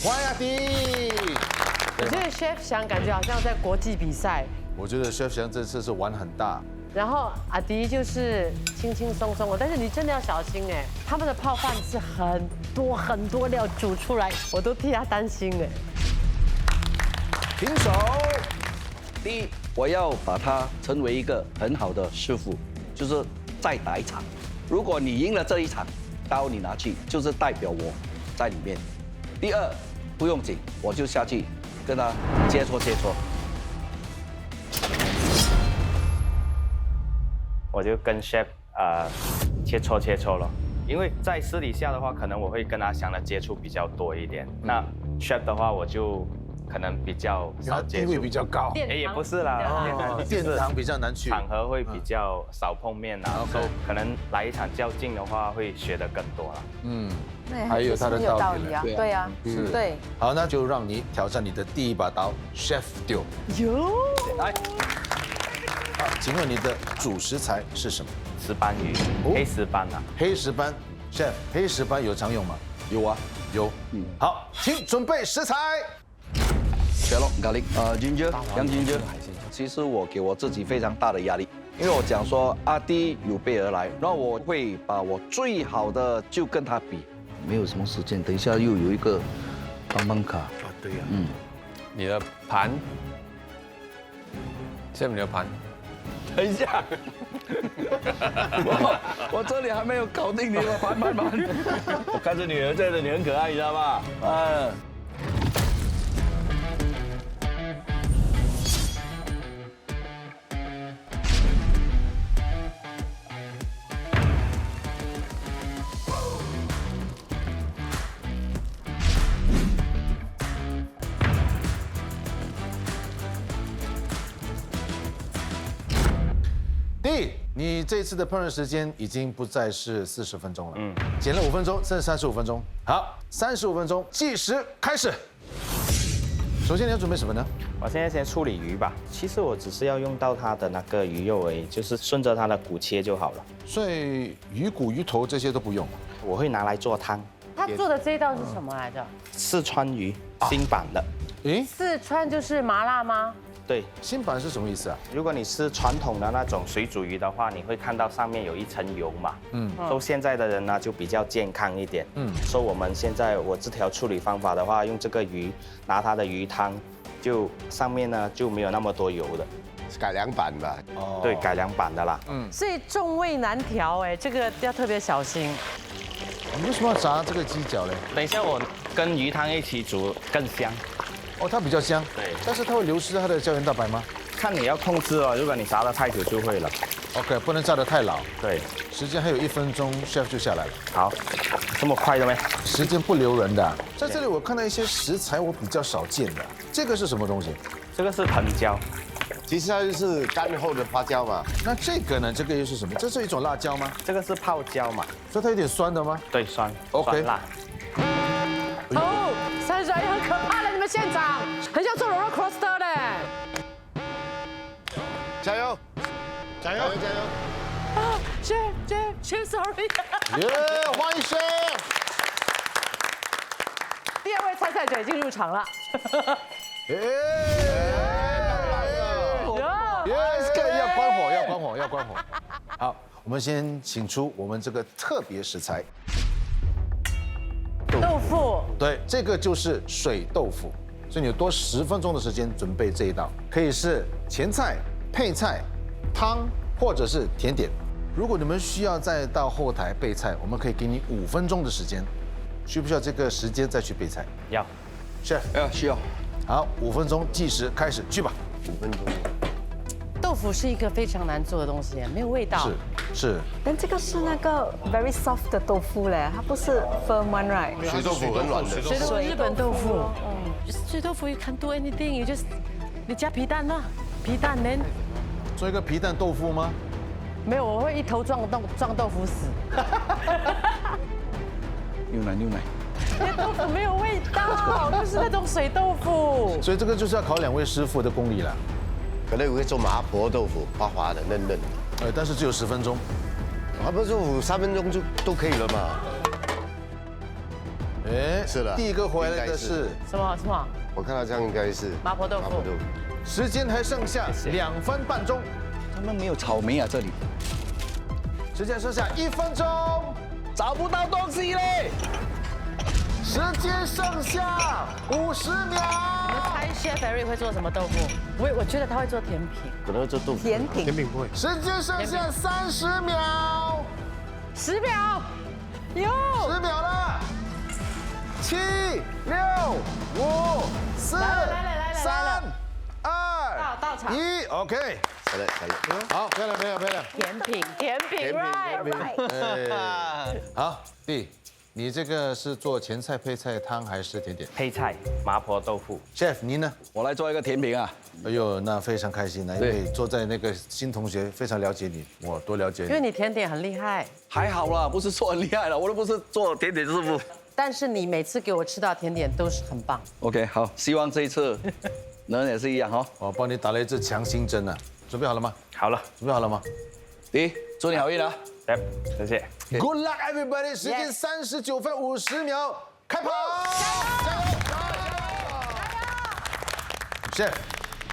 欢迎阿迪。我觉得 Chef 翔感觉好像在国际比赛，我觉得 Chef 翔这次是玩很大。然后阿迪就是轻轻松松的，但是你真的要小心哎，他们的泡饭是很多料煮出来，我都替他担心哎。平手。第一，我要把他成为一个很好的师傅，就是再打一场。如果你赢了这一场，刀你拿去，就是代表我在里面。第二，不用紧，我就下去跟他切磋。我就跟 chef 切磋了，因为在私底下的话，可能我会跟阿翔的接触比较多一点。那 chef 的话，我就可能比较少接触，地位比较高。哎，也不是啦，殿堂比较难去，场合会比较少碰面啊，所以可能来一场较劲的话，会学得更多了。嗯，还有他的道理啊，对啊，是对。好，那就让你挑战你的第一把刀 ，Chef 丢。有。来，好，请问你的主食材是什么？石斑鱼，黑石斑啊。黑石斑 ，Chef， 黑石斑有常用吗？有啊，有。好，请准备食材。Shallot garlic， ginger， 洋 ginger。其实我给我自己非常大的压力，因为我讲说阿弟有备而来，然后我会把我最好的就跟他比，没有什么时间，等一下又有一个帮卡。对呀。你的盘，chef 你的盘，等一下，我这里还没有搞定你的盘。我看着女儿在这里很可爱，你知道吗？你这次的烹饪时间已经不再是40分钟了，减了5分钟，剩35分钟。好，35分钟计时开始。首先你要准备什么呢？我现在先处理鱼吧。其实我只是要用到它的那个鱼肉而已，就是顺着它的骨切就好了。所以鱼骨、鱼头这些都不用。我会拿来做汤。他做的这一道是什么来着？四川鱼，新版的。诶，四川就是麻辣吗？对，新版是什么意思啊？如果你吃传统的那种水煮鱼的话，你会看到上面有一层油嘛。所以现在的人呢就比较健康一点。所以我们现在我这条处理方法的话，用这个鱼拿它的鱼汤，就上面呢就没有那么多油的。改良版吧。哦。对，改良版的啦。所以众味难调哎，这个要特别小心。你为什么要炸这个鸡脚嘞？等一下我跟鱼汤一起煮更香。哦，它比较香。对。但是它会流失它的胶原蛋白吗？看你要控制哦，如果你炸得太久就会了。OK， 不能炸得太老。对。时间还有1分钟 ，chef 就下来了。好，这么快的没？时间不留人的。在这里我看到一些食材我比较少见的，这个是什么东西？这个是藤椒。其实它就是干后的花椒嘛。那这个呢？这个又是什么？这是一种辣椒吗？这个是泡椒嘛。所以它有点酸的吗？对，酸。OK。酸辣。哦，3很可怕的，你们现场很像做roller coaster 嘞。加油！加油！加油！啊，chef sorry。耶，欢迎 chef。第2位参赛者已经入场了。耶！要关火。好，我们先请出我们这个特别食材。豆腐。对，这个就是水豆腐，所以你有多10分钟的时间准备这一道，可以是前菜、配菜、汤或者是甜点。如果你们需要再到后台备菜，我们可以给你5分钟的时间，需不需要这个时间再去备菜？要。chef，需要。好，5分钟计时开始，去吧。5分钟。豆腐是一个非常难做的东西，没有味道。是。但这个是那个 very soft 的豆腐嘞，它不是 firm one right？水豆腐很软的。水豆腐日本豆腐。水豆腐 you can do anything， you just 你加皮蛋呢？皮蛋能做一个皮蛋豆腐吗？没有，我会一头撞豆腐死。牛奶。豆腐没有味道，就是那种水豆腐。所以这个就是要考2位师傅的功力了。可能我会做麻婆豆腐，滑滑的、嫩嫩的。但是只有10分钟。麻婆豆腐3分钟就都可以了嘛。哎，是了第一个回来的是，什么？我看到这样应该是麻婆豆腐。时间还剩下2分半钟，他们没有草莓啊，这里时间剩下1分钟，找不到东西嘞。时间剩下50秒。你们猜 Chef Eric 会做什么豆腐？我觉得他会做甜品。可能做豆腐。甜品。甜品不会。时间剩下30秒10秒，有。 ，10秒了，7、6、5、4、来3、到场2、1 ，OK，来了。好，漂亮，甜品 ，right。好，弟，你这个是做前菜、配菜、汤还是甜点配菜麻婆豆腐。 ？Chef，您呢？我来做一个甜品啊。哎呦，那非常开心呢，因为坐在那个新同学非常了解你，我多了解因为你。你甜点很厉害，还好啦，不是说很厉害了，我都不是做甜点师傅。但是你每次给我吃到甜点都是很棒。 OK， 好，希望这一次能也是一样哈。我帮你打了一支强心针呢，准备好了吗？好了，准备好了吗第一，祝你好运啊！来，谢谢。 ？Good luck everybody！时间39分50秒，开跑！Chef，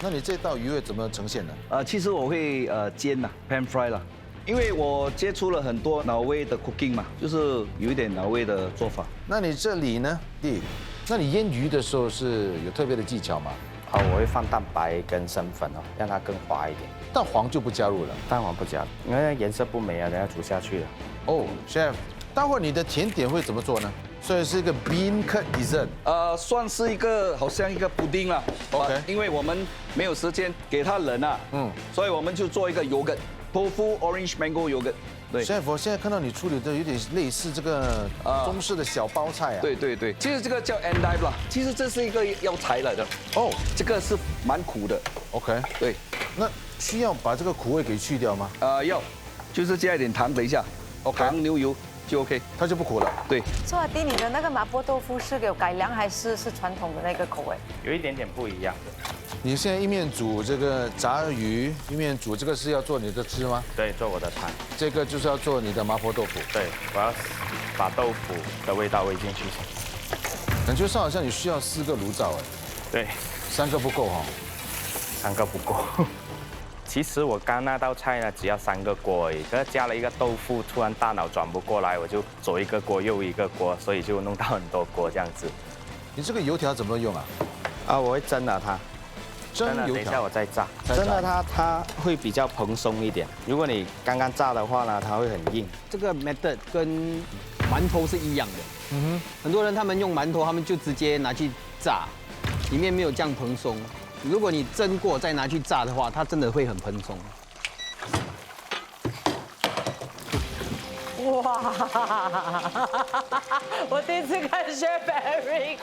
那你这道鱼会怎么呈现呢？其实我会煎呐，pan fry 啦，因为我接触了很多挪威的 cooking 嘛，就是有一点挪威的做法。那你这里呢，弟？那你腌鱼的时候是有特别的技巧吗？好，我会放蛋白跟生粉哦，让它更滑一点。蛋黄就不加入了。蛋黄不加，因为颜色不美啊，等下煮下去了。哦，Chef，待会儿你的甜点会怎么做呢？所以是一个 bean cut dessert。算是一个好像一个布丁啦。 OK 因为我们没有时间给它冷啊，所以我们就做一个 yogurt， tofu orange mango yogurt。对 Chef，我现在看到你处理的有点类似这个中式的小包菜啊。。对，其实这个叫 endive 啦，其实这是一个药材来的。哦这个是蛮苦的。 ，OK，对，那需要把这个苦味给去掉吗？要，就是加一点糖，等一下 OK 糖牛油就 OK。它就不苦了。对，所以阿弟，你的那个麻婆豆腐是有改良还是传统的那个口味？有一点点不一样。你现在一面煮这个炸鱼，一面煮这个是要做你的汁吗？对，做我的汤。这个就是要做你的麻婆豆腐。对，我要把豆腐的味道煨进去。感觉上好像你需要4个炉灶哎，对3个不够哈。 ，3个不够。其实我刚那道菜呢，只要3个锅而已，可是加了一个豆腐，突然大脑转不过来，我就左一个锅右一个锅，所以就弄到很多锅这样子。你这个油条怎么用啊？我会蒸了它。蒸等油条一下我。再炸。再炸蒸了它会比较蓬松一点。如果你刚刚炸的话呢，它会很硬。这个 method 跟馒头是一样的。很多人他们用馒头，他们就直接拿去炸，里面没有这样蓬松。如果你蒸过再拿去炸的话，它真的会很蓬松。哇！我第一次看 Chef Eric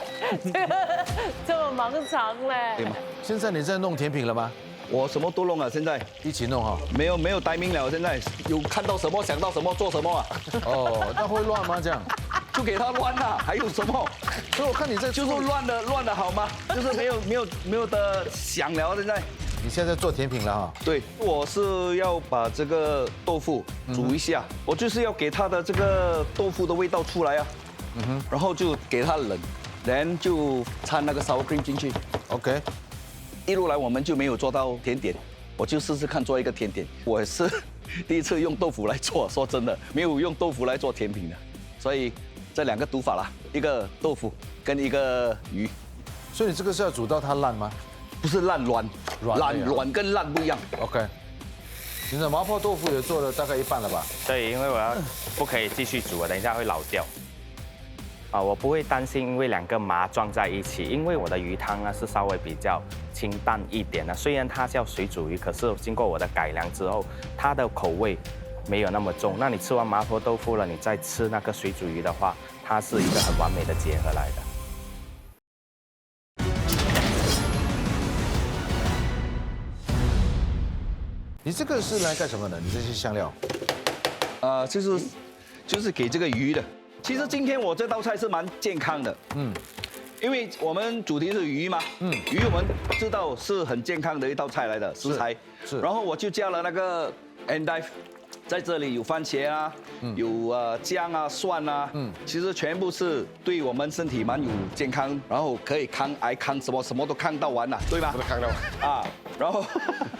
这么忙长嘞。现在你在弄甜品了吗？我什么都弄了，现在一起弄哈。没有timing了，现在有看到什么想到什么做什么啊，哦，那会乱吗？这样？就给它乱了，还有什么？所以我看你在就是乱的好吗？就是没有的想了，现在。你现在在做甜品了哈。对，我是要把这个豆腐煮一下，我就是要给它的这个豆腐的味道出来啊。然后就给它冷，然后就掺那个 sour cream 进去。 OK，一路来我们就没有做到甜点，我就试试看做一个甜点。我也是第一次用豆腐来做，说真的，没有用豆腐来做甜品的，所以这2个读法啦，一个豆腐跟一个鱼，所以你这个是要煮到它烂吗不是软软软跟烂不一样。 ？OK，你的麻婆豆腐也做了大概一半了吧？对，因为我不可以继续煮了，等一下会老掉。我不会担心，因为2个麻撞在一起，因为我的鱼汤呢是稍微比较清淡一点的，虽然它叫水煮鱼，可是经过我的改良之后，它的口味没有那么重。那你吃完麻婆豆腐了，你再吃那个水煮鱼的话，它是一个很完美的结合来的。你这个是来干什么的？你这些香料？就是给这个鱼的。其实今天我这道菜是蛮健康的，因为我们主题是鱼嘛，鱼我们知道是很健康的一道菜来的食材，是然后我就加了那个 endive，在这里有番茄啊，有姜啊、蒜啊，其实全部是对我们身体蛮有健康，然后可以抗癌、抗什么都抗到完了，对吧？看到啊，然后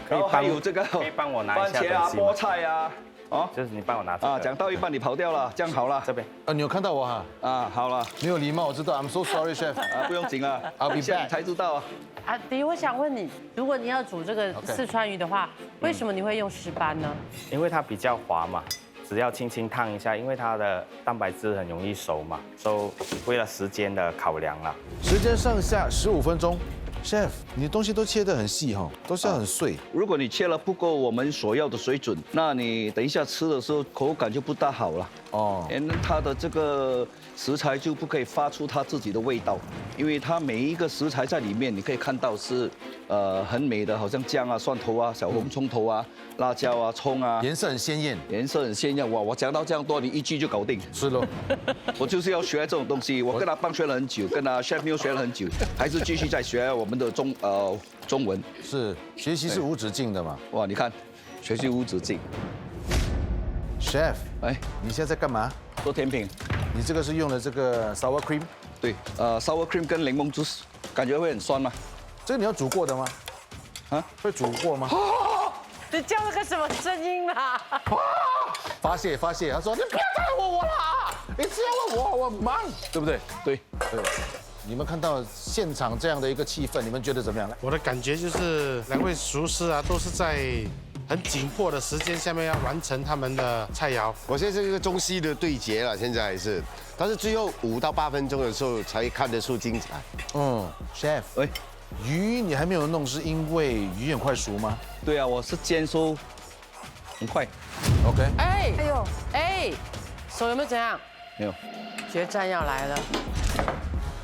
可以还有这个可以帮我拿一下番茄啊、东西吗菠菜啊，哦，就是你帮我拿这个讲到一半你跑掉了，这样好了这边。你有看到我哈？好了，没有礼貌，我知道。I'm so sorry, chef。不用紧了 I'll be 等一下 back 你才知道啊。阿迪，我想问你，如果你要煮这个 OK 四川鱼的话，为什么你会用石斑呢？因为它比较滑嘛，只要轻轻烫一下，因为它的蛋白质很容易熟嘛，所以为了时间的考量啦。时间剩下15分钟。Chef，你的东西都切得很细哈，都是要很碎。如果你切了不够我们所要的水准，那你等一下吃的时候口感就不大好了。哦，因为它的这个食材就不可以发出它自己的味道，因为它每一个食材在里面，你可以看到是很美的，好像姜啊、蒜头啊、小红葱头啊、辣椒啊、葱啊，颜色很鲜艳。颜色很鲜艳。哇，我讲到这样多，你一句就搞定。是喽。我就是要学这种东西，我跟他帮学了很久，跟他 Chef Neil 学了很久，还是继续在学我们的中文。是，学习是无止境的嘛。哇，你看，学习无止境。 Chef，哎，你现在在干嘛？做甜品。你这个是用了这个 sour cream，对，sour cream 跟柠檬 juice， 感觉会很酸吗？这个你要煮过的吗？啊，会煮过吗？你叫了个什么声音啦？发泄发泄，他说你不要再问我了，你只要问我，我忙，对不对？对，对。你们看到现场这样的一个气氛，你们觉得怎么样？我的感觉就是两位厨师啊，都是在很紧迫的时间下面要完成他们的菜肴。我现在是一个中西的对决了，现在还是，但是最后5到8分钟的时候才看得出精彩。Chef， 喂，鱼你还没有弄，是因为鱼很快熟吗？对啊，我是煎熟，很快。 OK。哎呦哎，手有没有怎样？没有。决战要来了。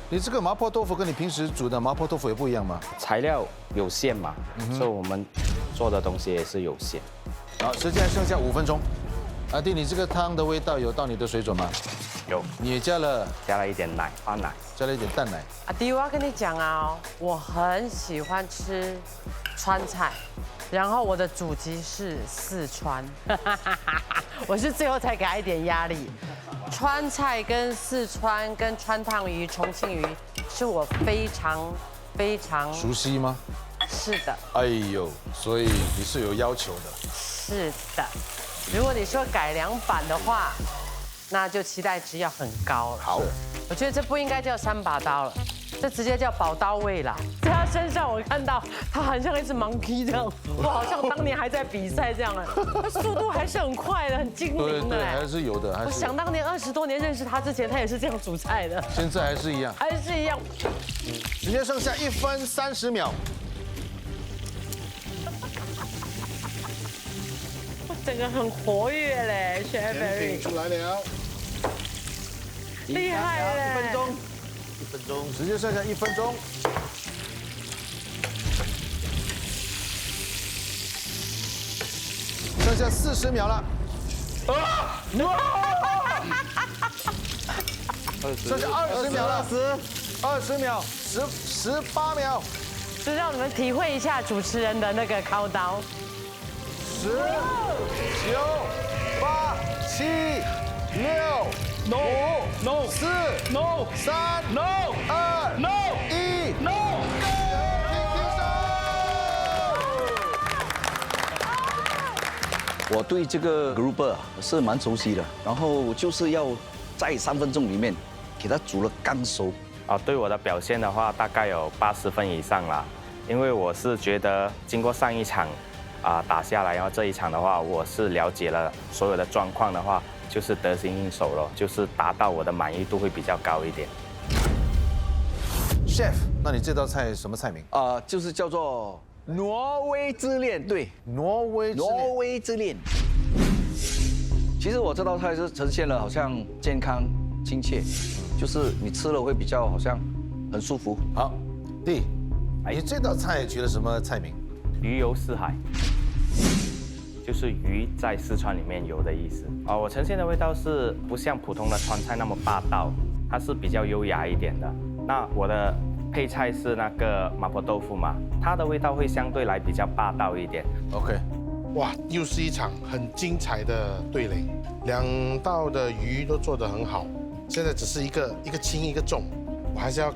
你这个麻婆豆腐跟你平时煮的麻婆豆腐也不一样吗？材料有限嘛，所以我们做的东西也是有限。好，时间还剩下5分钟。阿弟，你这个汤的味道有到你的水准吗？有，你也加了一点奶，花奶，加了一点淡奶。阿迪，我要跟你讲啊，我很喜欢吃川菜，然后我的祖籍是四川，我是最后才给他一点压力。川菜跟四川跟川烫鱼、重庆鱼是我非常熟悉吗？是的，哎呦，所以你是有要求的。是的。如果你说改良版的话，那就期待值要很高了。好，我觉得这不应该叫3把刀了，这直接叫宝刀味啦。在他身上，我看到他很像一只 monkey 这样，我好像当年还在比赛这样哎，他速度还是很快的，很精对对，灵的哎。还是有的，还我是有想当年20多年认识他之前，他也是这样煮菜的，现在还是一样。还是一样。时间剩下1分30秒。整个很活跃嘞 ，Chef Berry 出来了，厉害嘞！ 1分钟。 1分钟，时间剩下1分钟。剩下40秒了。剩下20秒了，20秒，18秒，就让你们体会一下主持人的那个靠刀。 10、9、8、7、6、5、4、3、2、1。 我对这个 grouper 是蛮熟悉的，然后就是要在3分钟里面给它煮了刚熟。对我的表现的话，大概有80分以上啦，因为我是觉得经过上一场打下来，然后这一场的话，我是了解了所有的状况的话，就是得心应手了，就是达到我的满意度会比较高一点。 Chef， 那你这道菜什么菜名？就是叫做挪威之恋，对，挪威之恋。其实我这道菜是呈现了好像健康亲切，就是你吃了会比较好像很舒服。好，弟，你这道菜取了什么菜名？鱼游四海，就是鱼在四川里面游的意思。我呈现的味道是不像普通的川菜那么霸道，它是比较优雅一点的。那我的配菜是那个麻婆豆腐嘛，它的味道会相对来比较霸道一点。 OK，哇，又是一场很精彩的对垒，2道的鱼都做得很好，现在只是一个轻一个重，我还是要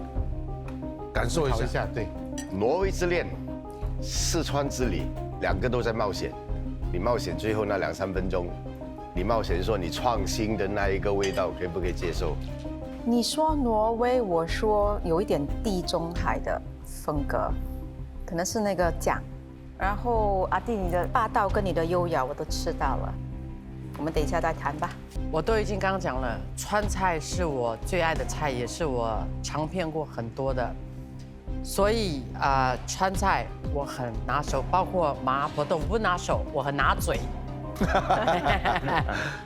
感受一下。考一下，对。挪威之恋、四川之旅，2个都在冒险。你冒险最后那2-3分钟，你冒险说你创新的那一个味道，可不可以接受？你说挪威，我说有一点地中海的风格，可能是那个酱。然后阿弟，你的霸道跟你的优雅我都吃到了，我们等一下再谈吧。我都已经刚刚讲了，川菜是我最爱的菜，也是我尝遍过很多的，所以川菜我很拿手，包括麻婆豆腐不拿手，我很拿嘴，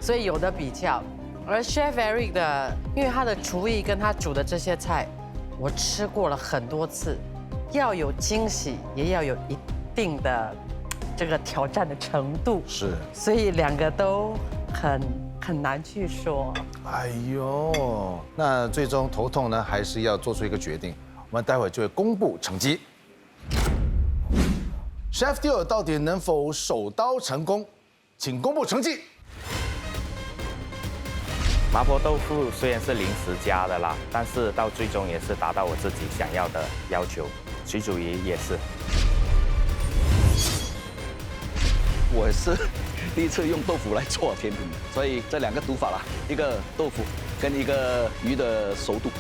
所以有的比较。而 Chef Eric 的，因为他的厨艺跟他煮的这些菜，我吃过了很多次，要有惊喜，也要有一定的这个挑战的程度。是，所以2个都很难去说。哎呦，那最终头痛呢，还是要做出一个决定。我们待会就会公布成绩。Chef Teo 到底能否手刀成功？请公布成绩。麻婆豆腐虽然是临时加的啦，但是到最终也是达到我自己想要的要求。水煮鱼也是。我是第一次用豆腐来做甜品，所以这2个读法啦，一个豆腐跟一个鱼的熟度。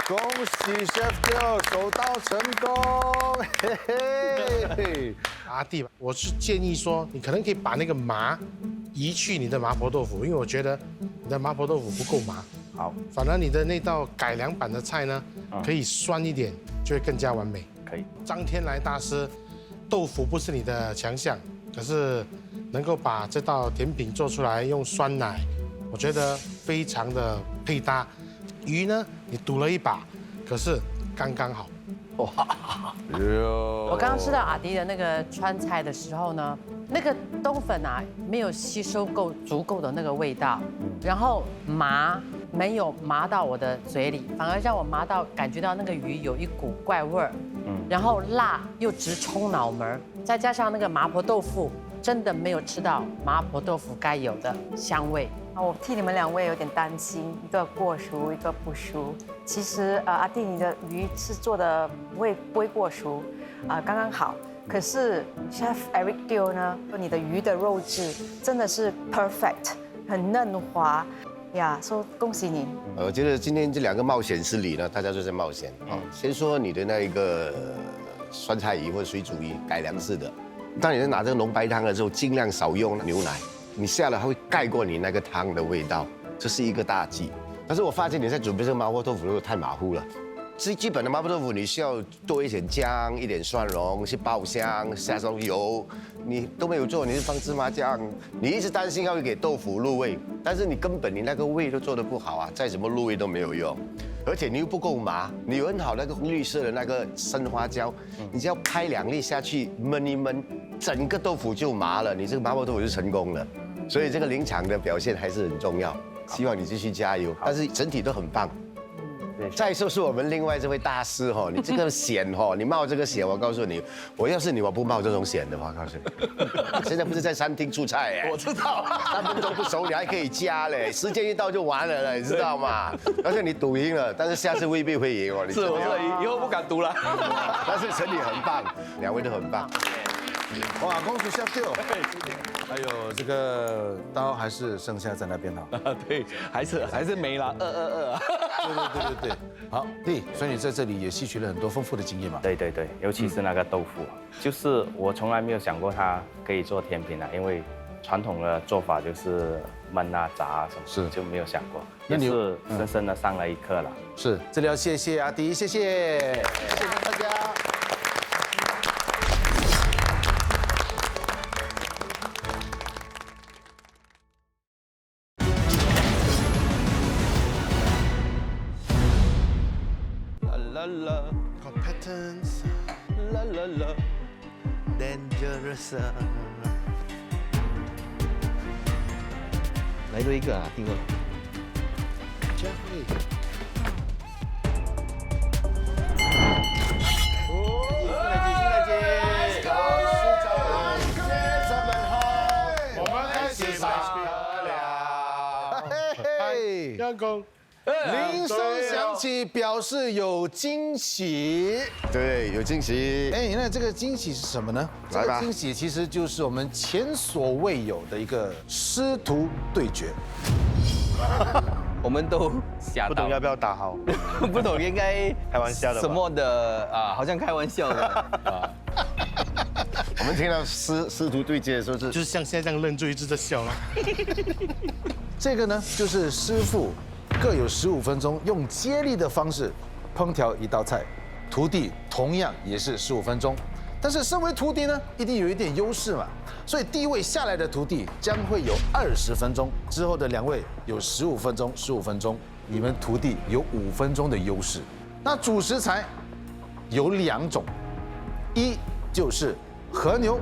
恭喜 Chef Teo 手刀成功！嘿嘿。阿弟，我是建议说，你可能可以把那个麻移去你的麻婆豆腐，因为我觉得你的麻婆豆腐不够麻。好，反而你的那道改良版的菜呢，可以酸一点，就会更加完美。可以。张天来大师，豆腐不是你的强项，可是能够把这道甜品做出来，用酸奶，我觉得非常的配搭。鱼呢，你赌了一把，可是刚刚好。我刚刚吃到阿迪的那个川菜的时候呢，那个冬粉啊没有吸收足够的那个味道，然后麻没有麻到我的嘴里，反而让我麻到感觉到那个鱼有一股怪味儿，然后辣又直冲脑门，再加上那个麻婆豆腐，真的没有吃到麻婆豆腐该有的香味。我替你们2位有点担心，一个过熟，一个不熟。其实阿弟，你的鱼是做的不会过熟，刚刚好。可是 Chef Eric Teo 呢，你的鱼的肉质真的是 perfect， 很嫩滑呀，说恭喜你。我觉得今天这2个冒险之旅呢，大家都在冒险啊。先说你的那一个酸菜鱼或者水煮鱼改良式的，当你在拿这个浓白汤的时候，尽量少用牛奶。你下了，它会盖过你那个汤的味道，这是一个大忌。但是我发现你在准备这个麻婆豆腐的时候太马虎了。基本的麻婆豆腐你需要多一点姜、一点蒜蓉去爆香，下上油，你都没有做，你是放芝麻酱，你一直担心要给豆腐入味，但是你根本你那个味都做得不好啊，再怎么入味都没有用。而且你又不够麻，你有很好那个绿色的那个生花椒，你只要拍2粒下去焖一焖，整个豆腐就麻了，你这个麻婆豆腐就成功了。所以这个临场的表现还是很重要，希望你继续加油。但是整体都很棒。再说是我们另外这位大师哈，你这个险哈，你冒这个险，我告诉你，我要是你，我不冒这种险的，我告诉你。现在不是在餐厅出菜哎，我知道3分钟不熟你还可以加嘞，时间一到就完了，你知道吗？而且你赌赢了，但是下次未必会赢哦。是，我以后不敢赌了。但是整体很棒，2位都很棒。哇，恭喜 Chef Teo！还有这个刀还是剩下在那边哈。对，还是没了，222啊。对。好，弟，所以你在这里也吸取了很多丰富的经验嘛。对，尤其是那个豆腐，就是我从来没有想过它可以做甜品啊，因为传统的做法就是焖啊、炸啊什么，就没有想过，也是深深的上了一课了。是，这里要谢谢阿迪，谢谢大家。Competence, la la la, dangerous。来多一个啊，第2个。加会。嘿，杨工，铃声响起，表示有惊喜。对，有惊喜。哎，那这个惊喜是什么呢？这来吧个惊喜其实就是我们前所未有的一个师徒对决。我们都吓到，不懂要不要打好？不懂应该开玩笑的吧什么的啊，好像开玩笑的啊。我们听到师徒对接的时候就是像现在这样愣住一直在笑了。这个呢，就是师傅各有15分钟，用接力的方式烹调一道菜，徒弟同样也是15分钟。但是身为徒弟呢，一定有一点优势嘛，所以第一位下来的徒弟将会有20分钟，之后的2位有15分钟，15分钟，你们徒弟有5分钟的优势。那主食材有2种，一就是和牛，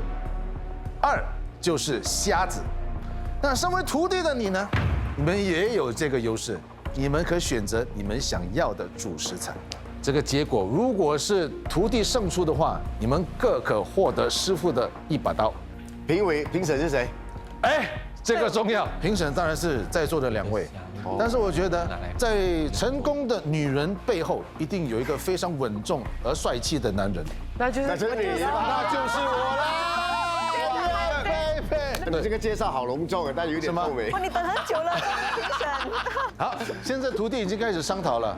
二就是虾子。那身为徒弟的你呢，你们也有这个优势，你们可选择你们想要的主食材。这个结果如果是徒弟胜出的话，你们各可获得师傅的1把刀。评审是谁？哎，这个重要。评审当然是在座的2位，但是我觉得在成功的女人背后，一定有一个非常稳重而帅气的男人，那就是那就是你吧，那就是我啦，贝贝。你这个介绍好隆重啊，但有点透明。哇，你等很久了，评审。好，现在徒弟已经开始商讨了，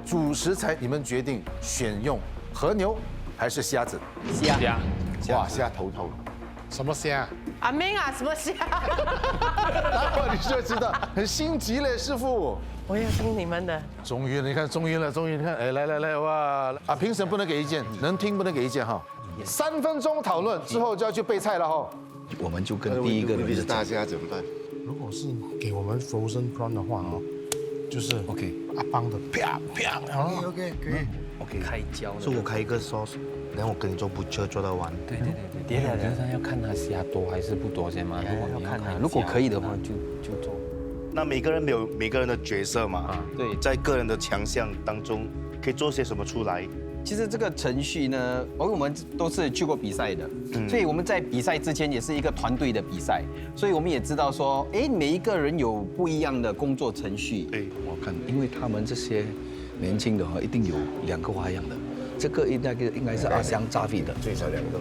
主食材你们决定选用和牛还是虾子？哇，虾头痛。什么虾？阿明啊，什么虾？待会你就知道，很心急嘞，师傅。我要听你们的。终于了，你看，终于了，你看，哎，来，哇！啊，评审不能给意见，能听不能给意见哈。3分钟讨论之后就要去备菜了哈。我们就跟第一个人是大虾怎么办？如果是给我们 frozen prawn 的话哦，就是 OK 阿邦的啪啪，然后 OK 可以。 OK 开胶的。是我开一个 sauce，然后我跟你做 butcher 做到完。对，我觉得要看他虾多还是不多先嘛。如果要看啊，如果可以的话就做。那每个人有每个人的角色嘛，对，在个人的强项当中可以做些什么出来？其实这个程序呢，因为我们都是去过比赛的，所以我们在比赛之前也是一个团队的比赛，所以我们也知道说，哎，每一个人有不一样的工作程序。对，我看，因为他们这些年轻的话，一定有2个花样的。这个应该是阿香炸飞的，最少2个。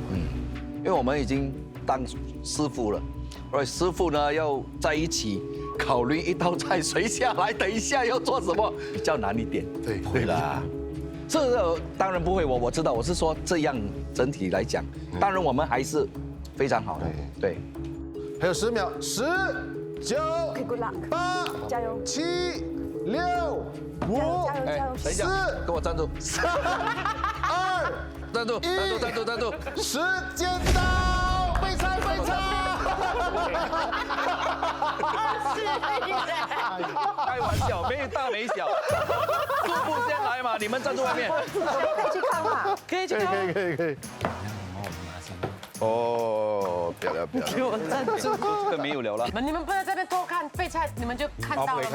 因为我们已经当师傅了，而师傅呢要在一起考虑一道菜谁下来，等一下要做什么，比较难一点。对对啦。这个当然不会，我知道，我是说这样整体来讲，当然我们还是非常好的。对，还有10秒，10、9、 Good luck， 8、加油7、6、5、加油！等一下，给我站住3、2、站住！时间到，备菜！开玩笑，没大没小，师傅先来嘛，你们站在外面。可以去看嘛？可以去看。可以。哦，漂亮。给我站住！这个没有了啦。你们不要在那边偷看备菜，你们就看到了吗？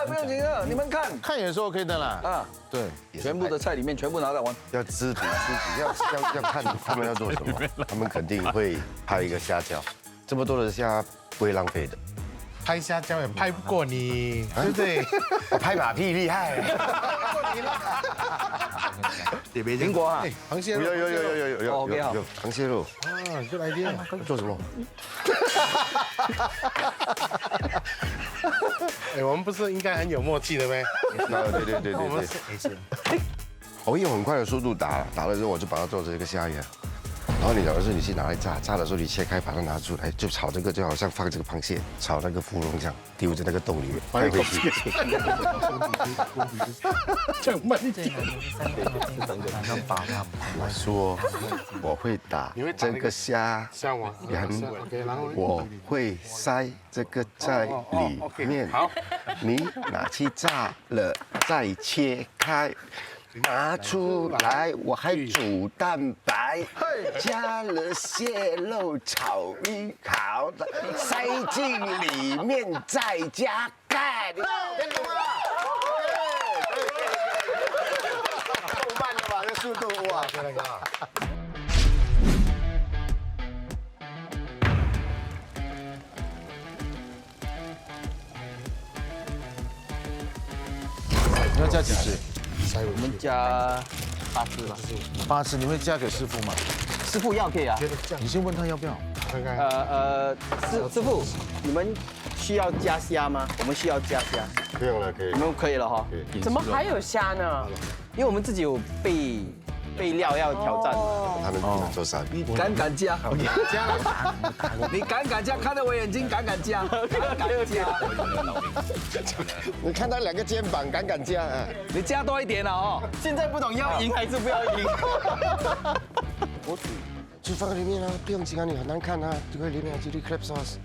不用紧的，你们看。看也是 OK 的啦。啊，对，全部的菜里面全部拿到完。要知己，要看他们要做什么，他们肯定会拍一个虾饺，这么多的虾不会浪费的。拍虾饺也拍不过你，对不对？我拍马屁厉害。苹果啊，螃蟹肉有 OK 好螃蟹肉。啊，good idea。做什么？哎，我们不是应该很有默契的咩？对。我们是我用很快的速度打了之后，我就把它做成一个虾仁。然后你有的时候你去拿来炸，炸的时候你切开把它拿出来，就炒这个就好像放这个螃蟹，炒那个芙蓉酱，丢在那个洞里面，放回去。这样慢一点。我说我会打这个虾仁，我会塞这个在里面。好，你拿去炸了再切开。拿出来，我还煮蛋白，加了蟹肉炒一烤，塞进里面再加盖。成功了！够慢了吧？这速度哇！你要加几只我们加8只吧。 ？8只，你会加给师傅吗？师傅要可以啊。你先问他要不要。看看，师傅，你们需要加虾吗？我们需要加虾，不用了，可以你。们可以了哈。怎么还有虾呢？因为我们自己有备料要挑战。他们做啥？你敢加？加了。你敢加？看着我眼睛，敢加？敢加？你看到2个肩膀，敢加啊？你加多一点了哦。现在不懂要赢还是不要赢。就放在里面啊，不用紧啊，你很难看啊，就可以里面这里 crab sauce。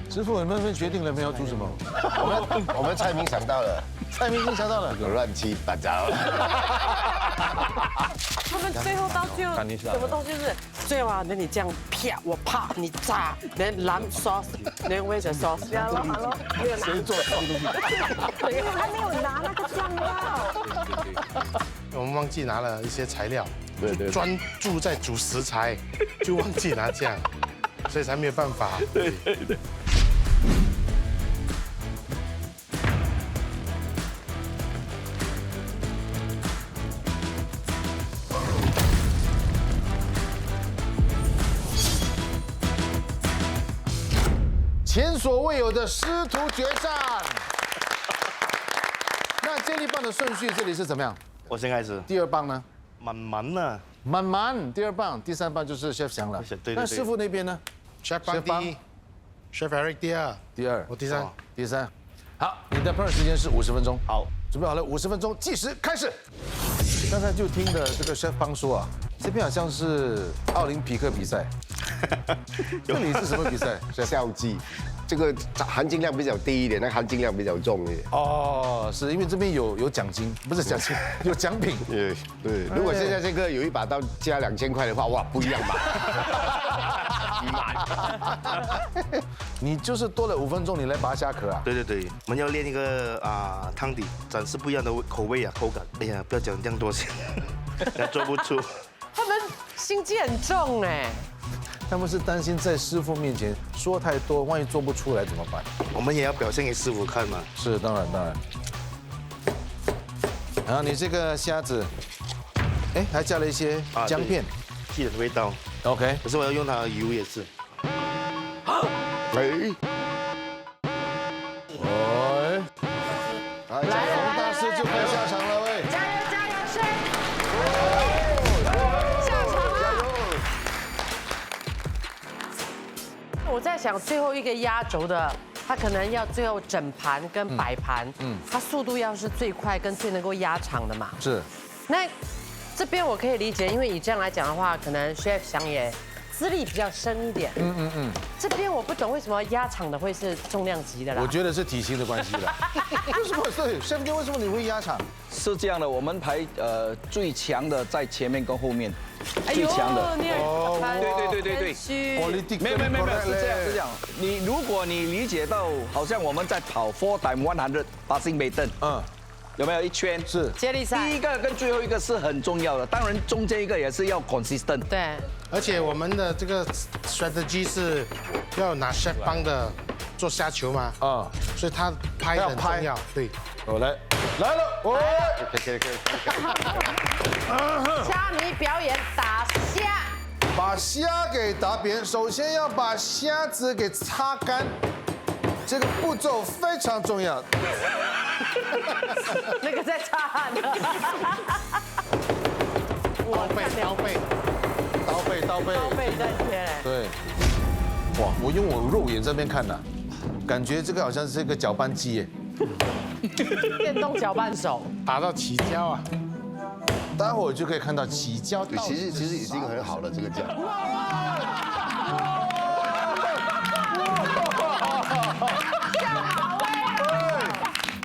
师傅，你们决定了没有煮什么？我们蔡明想到了，蔡明已经想到了。乱七八糟。他们最后到最后什么东西是最后啊？那你这样啪，我啪，你炸，连蓝 sauce，连味的 sauce， 这样咯，好咯。谁做这个东西？还没有拿那个酱料。我们忘记拿了一些材料，对专注在煮食材，就忘记拿酱，所以才没有办法。对。前所未有的师徒决战。那接力棒的顺序这里是怎么样？我先开始。第2棒呢？慢慢呢？满满。第2棒，第3棒就是 Chef 翔了。对。那师傅那边呢 Chef 邦第1 ，Chef Eric 第2，第2，我第3。第3。好，你的 burn 时间是50分钟。好，准备好了，50分钟，计时开始。刚才就听的这个 Chef 邦说啊，这边好像是奥林匹克比赛。这里是什么比赛？校际，这个含金量比较低一点，那含金量比较重一点。哦，是因为这边有奖金，不是奖金，有奖品。对。如果现在这个有一把刀加2000块的话，哇，不一样吧？你就是多了5分钟，你来拔虾壳啊？对，我们要练一个汤底，展示不一样的口味口感。哎呀，不要讲这样多钱，要做不出。他们心机很重哎。他们是担心在师傅面前说太多，万一做不出来怎么办？我们也要表现给师傅看嘛。是，当然。然后你这个虾子，哎，还加了一些姜片，记得味道。OK。可是我要用它的油也是。来，王大师就快下场了喂！加油，Chef！下场了。我在想最后一个压轴的，他可能要最后整盘跟摆盘，他速度要是最快跟最能够压场的嘛。是。那这边我可以理解，因为以这样来讲的话，可能 Chef 翔也资历比较深一点。这边我不懂为什么压场的会是重量级的啦。我觉得是体型的关系了。为什么？对，Chef哥，为什么你会压场？是这样的，我们排最强的在前面跟后面，最强的。对。没有，是这样。如果你理解到，好像我们在跑4 times 100 passing baton，有没有一圈？是接力赛。第一个跟最后一个是很重要的，当然中间一个也是要 consistent。对。而且我们的这个 strategy 是要拿 Chef 邦的做虾球嘛，所以他拍很重要。对。我来了，虾米表演打虾。把虾给打扁，首先要把虾子给擦干，这个步骤非常重要。那个在擦汗的。刀背在切。对。哇，我用我肉眼这边看呐，感觉这个好像是一个搅拌机耶。电动搅拌手。打到起胶啊！待会儿就可以看到起胶。对，其实已经很好了，这个酱。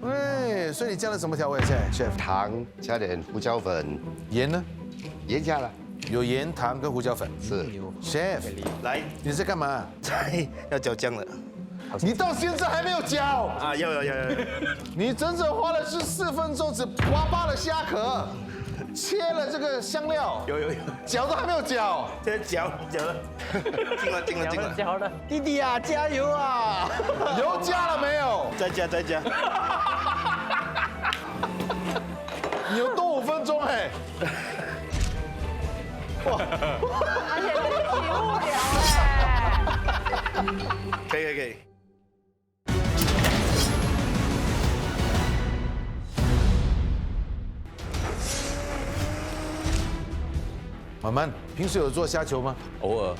对，所以你加了什么调味？现在 Chef 糖加点胡椒粉，盐呢？盐加了，有盐、糖跟胡椒粉。是 Chef，来，你在干嘛？要搅酱了。你到现在还没有搅啊？要。你整整花了14分钟，只扒了虾壳，切了这个香料，有，搅都还没有搅。现在搅了，进了。搅了。弟弟啊，加油啊！油加了没有？再加。你有多5分钟哎。而且这个体物聊哎。可以。慢慢，平时有做虾球吗？偶尔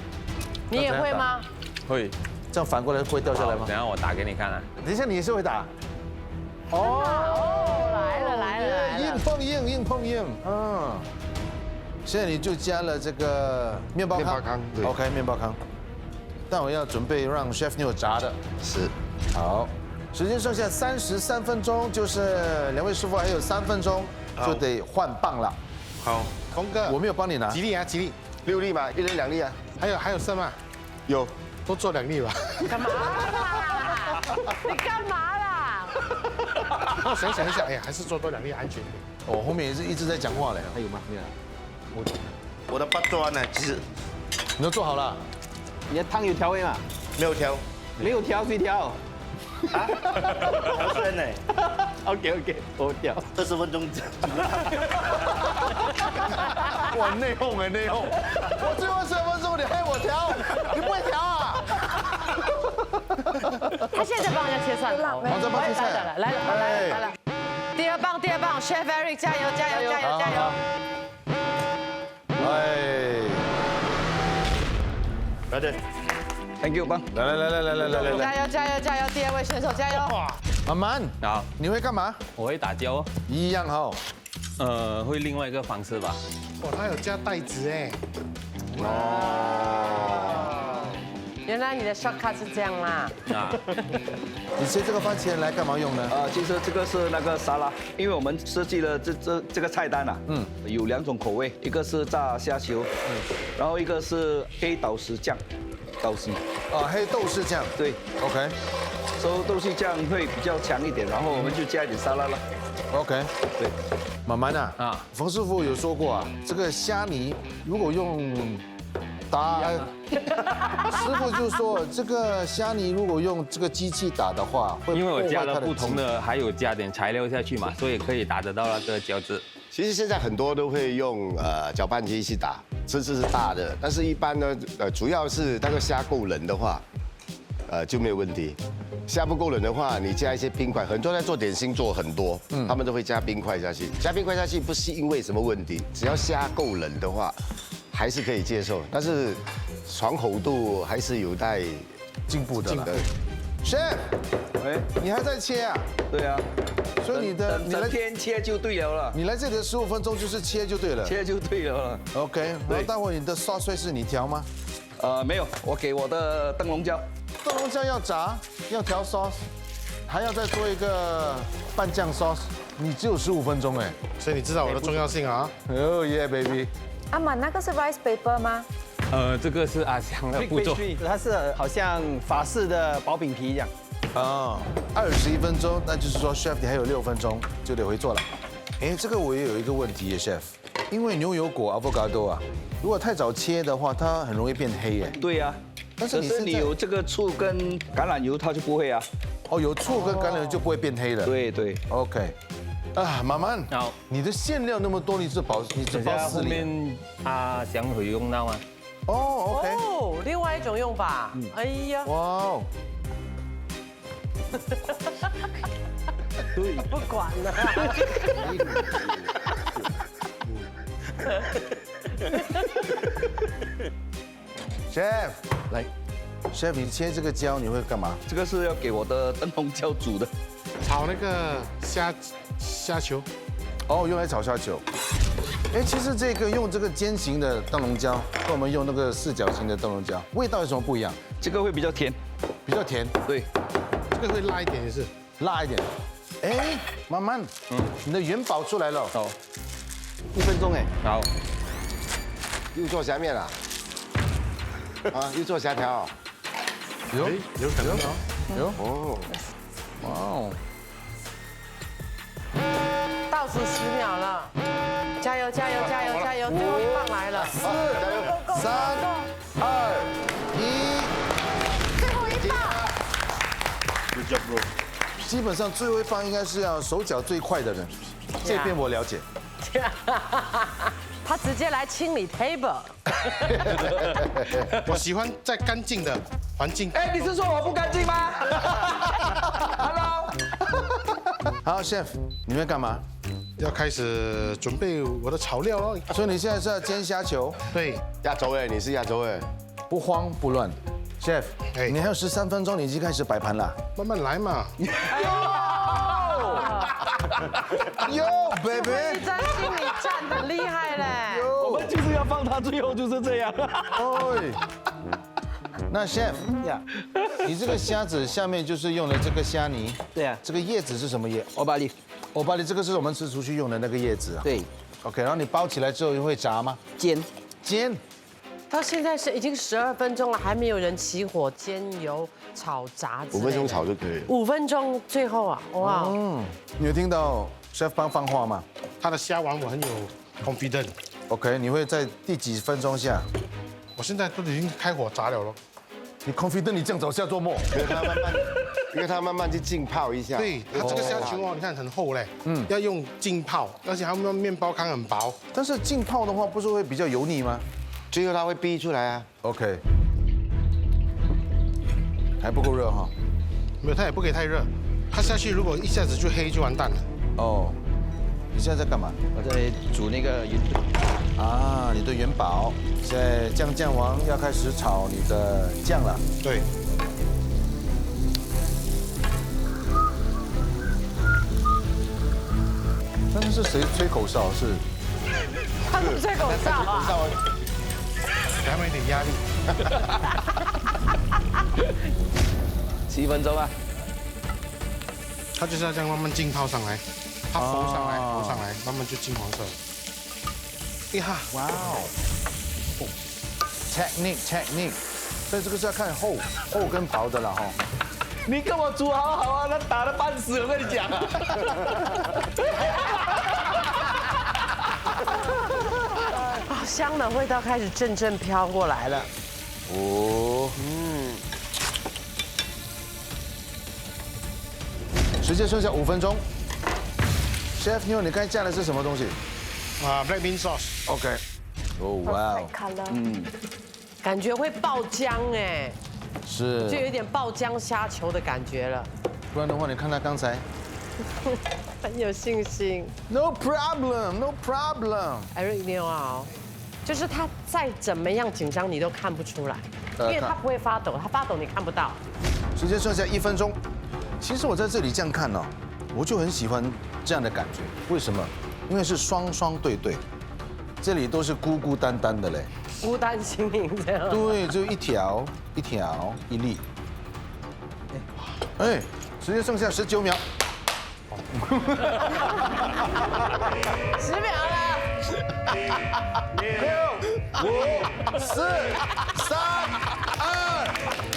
你也会吗？会。这样反过来会掉下来吗等？一下我打给你看啊。等一下你也是会打。哦，来了。硬碰硬。嗯。现在你就加了这个面包糠。面包糠对 OK， 面包糠。但我要准备让 Chef Neil 炸的。是。好，时间剩下33分钟，就是2位师傅还有3分钟就得换棒了。好，峰哥，我没有帮你拿。吉利啊，吉利， 6粒嘛，1人2粒啊。还有剩吗？有。多做2粒吧。干嘛啦？你干嘛啦？我想一下，哎呀，还是做多2粒安全一点。我后面也是一直在讲话嘞。还有吗？没有。我的八端呢，其实你都做好了？你的汤有调味吗？没有调，没有调，谁调？调顺呢。OK， 我调。 20分钟。哇，内讧哎，内讧！我最后20分钟你害我调，你不会调啊？他现在帮人家切蒜头。好，再帮切菜。来了。第二棒，Chef Eric 加油！哎，来对。 Thank you， 棒。来，加油！第2位选手加油！慢慢。好，你会干嘛？我会打胶哦。一样哈。会另外一个方式吧。哇，他有加袋子哎。原来你的 shortcut 是这样啦。啊，你切这个番茄来干嘛用呢？其实这个是那个沙拉，因为我们设计了这个菜单啊，有2种口味，一个是炸虾球，然后一个是黑豆豉酱，豆豉。黑豆豉酱。对 ，OK。豆豉酱会比较强一点，然后我们就加一点沙拉了。 OK， 对，慢慢啊，冯师傅有说过啊，这个虾泥如果用打，师傅就说这个虾泥如果用这个机器打的话，会因为我加了破坏它不同的，还有加点材料下去嘛，所以可以打得到那个胶质。其实现在很多都会用搅拌机去打，这次是大的，但是一般呢，主要是那个虾够冷的话，就没有问题。虾不够冷的话，你加一些冰块，很多人在做点心做很多，他们都会加冰块下去。加冰块下去不是因为什么问题，只要虾够冷的话，还是可以接受。但是爽口度还是有待进步的了。Chef， 喂，你还在切啊？对啊，所以你整天切就对了。你来这里的15分钟就是切就对了。切就对了。OK， 然后待会你的 sauce 是你调吗？没有，我给我的灯笼椒。 灯笼椒要炸，要调 sauce， 还要再做一个拌酱 sauce， 你只有15分钟哎，所以你知道我的重要性啊。Oh yeah baby。阿满，那个是 rice paper 吗？这个是阿香的步骤，它是好像法式的薄饼皮一样。啊，21分钟，那就是说 chef 你还有6分钟就得回做了。哎，这个我也有一个问题耶 chef， 因为牛油果 avocado 啊，如果太早切的话，它很容易变黑哎。对呀。 但是你有这个醋跟橄榄油，它就不会啊。哦，有醋跟橄榄油就不会变黑了。对。OK。啊，慢慢。好。你的馅料那么多，你只包4粒。后面阿香会用到吗？哦 ，OK。哦，另外一种用法。哎呀。哇哦。不管了。Chef， 来 ，Chef， 你切这个椒你会干嘛？这个是要给我的灯笼椒煮的，炒那个虾球。哦，用来炒虾球。哎，其实这个用这个尖形的灯笼椒，跟我们用那个4角形的灯笼椒，味道有什么不一样？这个会比较甜，比较甜。对，这个会辣一点也是，辣一点。哎，慢慢，你的元宝出来了。好，1分钟哎。好。又做虾面了。 啊，又做虾条，有可能哦，有哦，哇哦，倒数10秒了，加油！最后一棒来了，4、3、2、1，最后一棒。 Good job, bro。基本上最后一棒应该是要手脚最快的人，这边我了解。他直接来清理 table。我喜欢在干净的环境。哎，你是说我不干净吗？Hello。好，chef，你们干嘛？要开始准备我的炒料喽。所以你现在是要煎虾球，对，亚洲哎，你是亚洲哎，不慌不乱。chef，哎你还有13分钟，你已经开始摆盘了。慢慢来嘛。哟，baby，你在心里站很厉害嘞。我们就是要放他，最后就是这样。哎，那 chef，你这个虾子下面就是用的这个虾泥，对啊，这个叶子是什么叶？欧巴利，我把你这个是我们吃出去用的那个叶子啊。对， OK，然后你包起来之后会炸吗？煎。煎。到现在是已经12分钟了，还没有人起火煎油炒炸之类的。 5分钟炒就可以了。 5分钟，最后啊，哇！你有听到 chef 帮放话吗它的虾丸我很有 confident。 ？OK，你会在第几分钟下？我现在都已经开火炸了咯。你 confident 你这样走下做梦？因为它慢慢去浸泡一下。对，它这个虾球哦，你看很厚嘞，要用浸泡，而且它们面包糠很薄。但是浸泡的话，不是会比较油腻吗最后它会逼出来啊。 ？OK，还不够热哈。没有，它也不可以太热，它下去如果一下子就黑就完蛋了。哦，你现在在干嘛？我在煮那个云吞。啊，你的元宝，现在酱王要开始炒你的酱了。对。但是谁吹口哨？是他们吹口哨啊！给他们一点压力。 7分钟啊。它就是要这样慢慢浸泡上来，它浮上来，浮上来，慢慢就金黄色。呀，哇哦 ，technique， 所以这个是要看厚跟薄的了哈。你跟我煮好好啊，那打得半死，我跟你讲啊。啊，香的味道开始阵阵飘过来了。哦，时间剩下5分钟。Chef New， 你刚才加的是什么东西black bean sauce。 ？OK。哦，哇哦， color。感觉会爆浆哎，是。就有一点爆浆虾球的感觉了。不然的话，你看他刚才。很有信心。 No problem，No problem。Eric New 啊，就是他再怎么样紧张，你都看不出来，因为他不会发抖，他发抖你看不到。时间剩下1分钟。其实我在这里这样看哦，我就很喜欢这样的感觉。为什么？因为是双双对对，这里都是孤孤单单的嘞。孤单心灵这样。对，就一条一条一粒。哎，时间剩下19秒。 10秒了。6、5、4、3、2、1。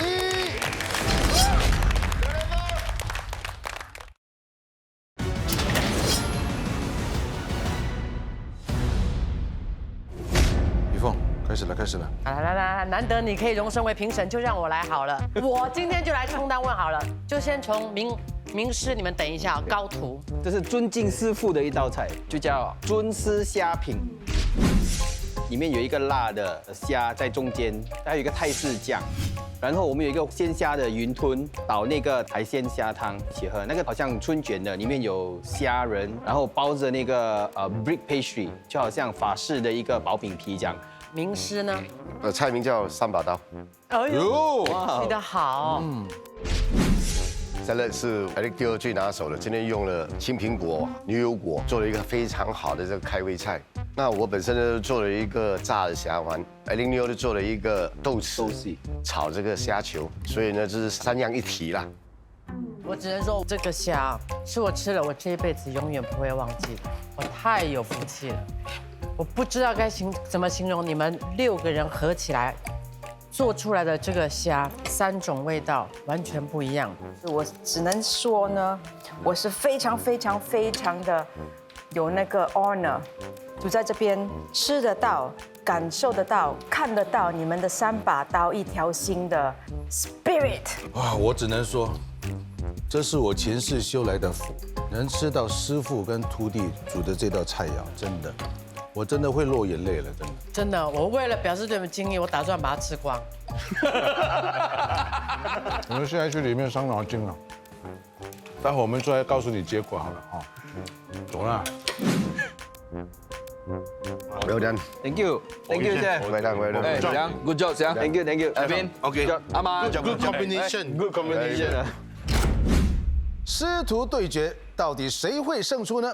雨凤，开始了，开始了。来，难得你可以荣升为评审，就让我来好了。我今天就来充当问好了，就先从名师，你们等一下，高徒。这是尊敬师傅的一道菜，就叫尊师虾品。里面有一个辣的虾在中间，还有一个泰式酱，然后我们有一个鲜虾的云吞，倒那个海鲜虾汤一起喝。那个好像春卷的，里面有虾仁，然后包着那个brick pastry， 就好像法式的一个薄饼皮这样。名师呢？菜名叫3把刀。哎呦，记得好。再来是 Eric Teo 最拿手的，今天用了青苹果、牛油果做了一个非常好的这个开胃菜。那我本身呢做了一个炸的虾丸 ，Eric Teo 就做了一个豆豉炒这个虾球，所以呢这是3样一体啦。我只能说这个虾是我吃了，我这一辈子永远不会忘记的，我太有福气了。我不知道该怎么形容你们6个人合起来做出来的这个虾，3种味道完全不一样。我只能说呢，我是非常的有那个 honor， 就在这边吃得到、感受得到、看得到你们的3把刀一条心的 spirit。哇，我只能说，这是我前世修来的福。能吃到师傅跟徒弟煮的这道菜肴，真的，我真的会落眼泪了，真的。真的，我为了表示对你们敬意，我打算把它吃光。我们现在去里面伤脑筋了，待会我们出来告诉你结果好了哈。走了。Well done. Thank you，Thank you， chef。 Well done, well done. 哎，翔 ，Good job，翔 ，Thank you，Thank you。阿斌 OK 阿妈 Good combination，Good combination 啊。师徒对决，到底谁会胜出呢？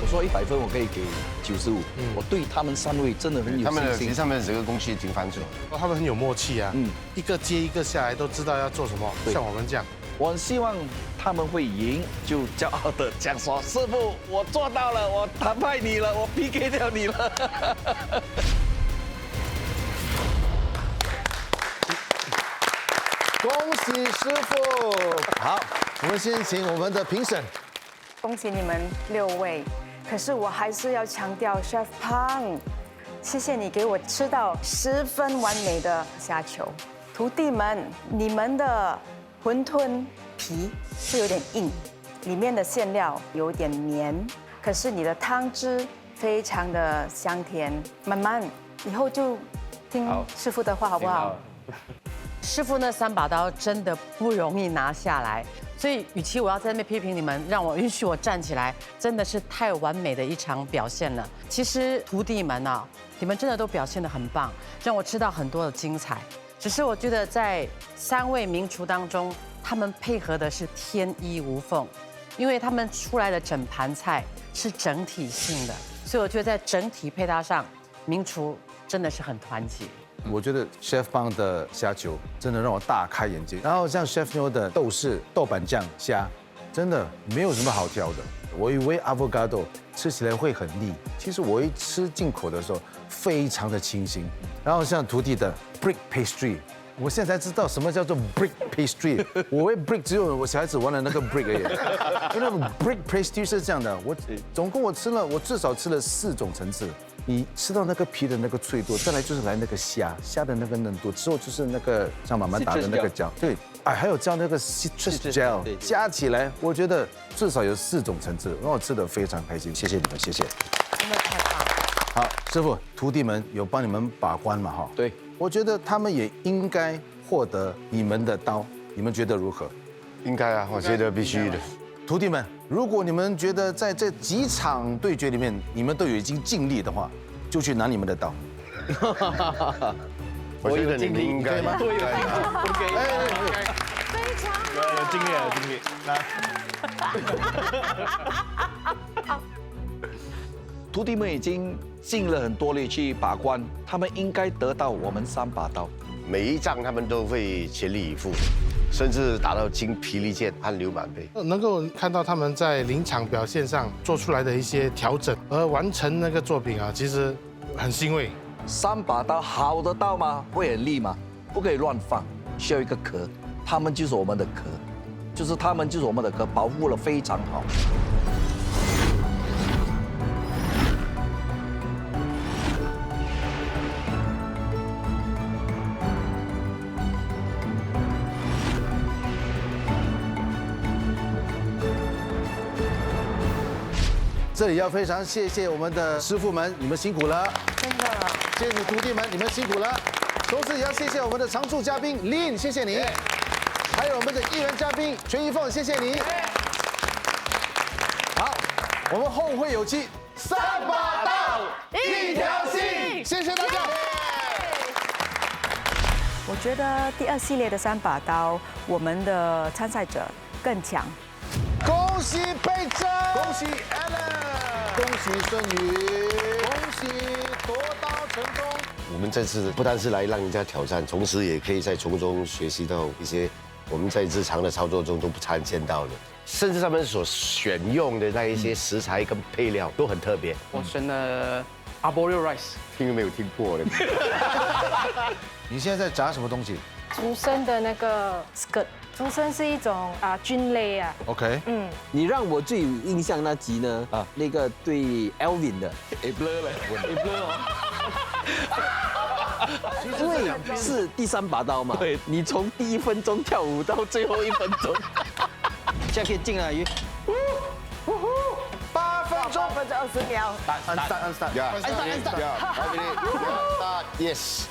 我说100分，我可以给95。我对他们3位真的很有他们的其信心。实他们整个工序已经翻手。他们很有默契啊，一个接一个下来都知道要做什么，像我们这样。我很希望他们会赢，就骄傲的讲说：“师傅，我做到了，我打败你了，我 PK 掉你了。”恭喜师傅！好，我们先请我们的评审。恭喜你们6位，可是我还是要强调 Chef Pang， 谢谢你给我吃到10分完美的虾球。徒弟们，你们的馄饨皮是有点硬，里面的馅料有点绵，可是你的汤汁非常的香甜。慢慢，以后就听师傅的话好不好？师傅那3把刀真的不容易拿下来，所以与其我要在那边批评你们，让我允许我站起来，真的是太完美的一场表现了。其实徒弟们啊，你们真的都表现得很棒，让我吃到很多的精彩。只是我觉得在3位名厨当中，他们配合的是天衣无缝，因为他们出来的整盘菜是整体性的，所以我觉得在整体配搭上，名厨真的是很团结。我觉得 Chef Pang 的虾球真的让我大开眼界，然后像 Chef Neo 的豆豉豆瓣酱虾，真的没有什么好挑的。我以为 avocado 吃起来会很腻，其实我一吃进口的时候非常的清新。然后像徒弟的 brick pastry， 我现在才知道什么叫做 brick pastry。我以为 brick 只有我小孩子玩的那个 brick 而已，就那种 brick pastry 是这样的。总共我至少吃了4种层次。你吃到那个皮的那个脆度，再来就是来那个虾的那个嫩度，之后就是那个像妈妈打的那个椒，对，哎，还有加那个 citrus gel， 加起来我觉得至少有4种层次，让我吃得非常开心。谢谢你们，谢谢。真的太棒了。好，师傅，徒弟们有帮你们把关嘛？哈，对，我觉得他们也应该获得你们的刀，你们觉得如何？应该啊，我觉得必须的。徒弟们，如果你们觉得在这几场对决里面，你们都已经尽力的话，就去拿你们的刀。我觉得你们应该吗？我有尽力，非常好，有尽力。徒弟们已经尽了很多力去把关，他们应该得到我们3把刀。每一仗他们都会全力以赴，甚至打到精疲力尽、汗流满背。能够看到他们在临场表现上做出来的一些调整，而完成那个作品啊，其实很欣慰。 3把刀，好的刀吗？会很利吗？不可以乱放，需要一个壳。他们就是我们的壳，他们就是我们的壳，保护得非常好。这里要非常谢谢我们的师傅们，你们辛苦了。真的。 谢谢徒弟们，你们辛苦了。同时也要谢谢我们的常驻嘉宾Lin，谢谢你。还有我们的艺人嘉宾全一凤，谢谢你。好，我们后会有期，3把刀一条心，谢谢大家。我觉得第2系列的3把刀，我们的参赛者更强。恭喜佩珍，恭喜 Alan， 恭喜孙宇，恭喜夺刀成功。我们这次不单是来让人家挑战，同时也可以在从中学习到一些我们在日常的操作中都不常见到的，甚至他们所选用的那一些食材跟配料都很特别。我选了 arborio rice， 听都没有听过的。你现在在炸什么东西？竹笙的那个 skirt， 竹笙是一种菌类啊。OK， 你让我最有印象那集呢，那个对 Alvin 的 blur 了因为是第3把刀嘛，对，你从第1分钟跳舞到最后1分钟，现在可以进了鱼。 8分钟8分钟20秒。按 start。呀，按start，yes。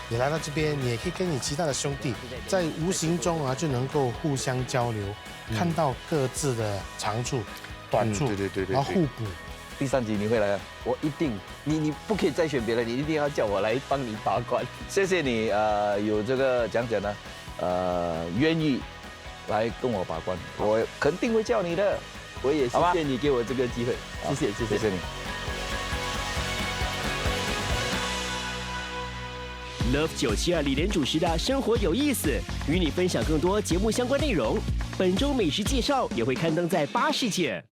你来到这边，你也可以跟你其他的兄弟在无形中就能够互相交流，看到各自的长处、短处，对然后互补。第3集你会来啊？我一定，你不可以再选别人，你一定要叫我来帮你把关。谢谢你有这个讲呢，愿意来跟我把关，我肯定会叫你的。我也谢谢你给我这个机会，谢谢你。 Love 972李连主持的生活有意思，与你分享更多节目相关内容。本周美食介绍也会刊登在巴士界。